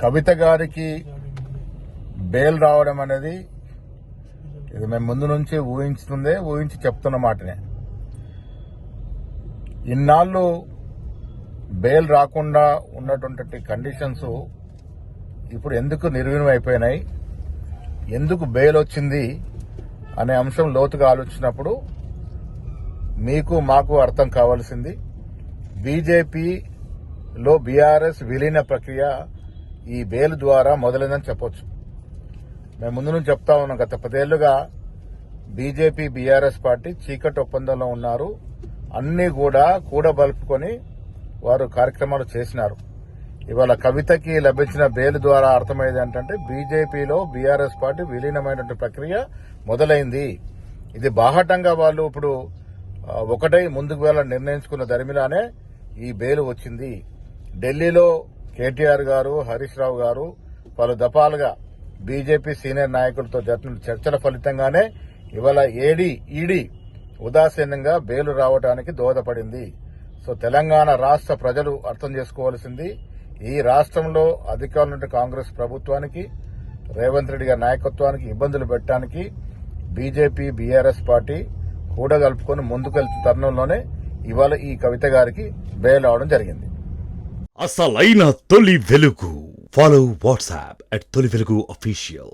కవిత గారికి బెయిల్ రావడం అనేది ఇది మేము ముందు నుంచి ఊహించి చెప్తున్న మాటనే. ఇన్నాళ్ళు బెయిల్ రాకుండా ఉన్నటువంటి కండిషన్స్ ఇప్పుడు ఎందుకు నిర్వీణం అయిపోయినాయి, ఎందుకు బెయిల్ వచ్చింది అనే అంశం లోతుగా ఆలోచించినప్పుడు మీకు మాకు అర్థం కావాల్సింది బీజేపీలో బీఆర్ఎస్ విలీన ప్రక్రియ ఈ బెయిల్ ద్వారా మొదలైందని చెప్పొచ్చు. మేము ముందు నుంచి చెప్తా ఉన్నాం, గత 10 ఏళ్లుగా బీజేపీ బీఆర్ఎస్ పార్టీ చీకటి ఒప్పందంలో ఉన్నారు. అన్ని కూడా కూడబలుపుకొని వారు కార్యక్రమాలు చేసినారు. ఇవాళ కవితకి లభించిన బెయిల్ ద్వారా అర్థమయ్యేది ఏంటంటే బీజేపీలో బీఆర్ఎస్ పార్టీ విలీనమైనటువంటి ప్రక్రియ మొదలైంది. ఇది బాహటంగా వాళ్ళు ఇప్పుడు ఒకటై ముందుకు వెళ్ళాలని నిర్ణయించుకున్న దరిమిలానే ఈ బెయిల్ వచ్చింది. ఢిల్లీలో కేటీఆర్ గారు, హరీష్ రావు గారు పలు దఫాలుగా బీజేపీ సీనియర్ నాయకులతో జరిపిన చర్చల ఫలితంగానే ఇవాళ ఈడీ ఉదాసీనంగా బెయిల్ రావడానికి దోహదపడింది. సో తెలంగాణ రాష్ట్ర ప్రజలు అర్థం చేసుకోవాల్సింది, ఈ రాష్ట్రంలో అధికారులున్న కాంగ్రెస్ ప్రభుత్వానికి, రేవంత్ రెడ్డి గారి నాయకత్వానికి ఇబ్బందులు పెట్టడానికి బీజేపీ బీఆర్ఎస్ పార్టీ కూడగలుపుకొని ముందుకెళ్తున్న తరుణంలోనే ఇవాళ ఈ కవిత గారికి బెయిల్ అవడం జరిగింది. అసలైన తొలి వెలుగు. ఫాలో వాట్సాప్ @తొలి వెలుగు official.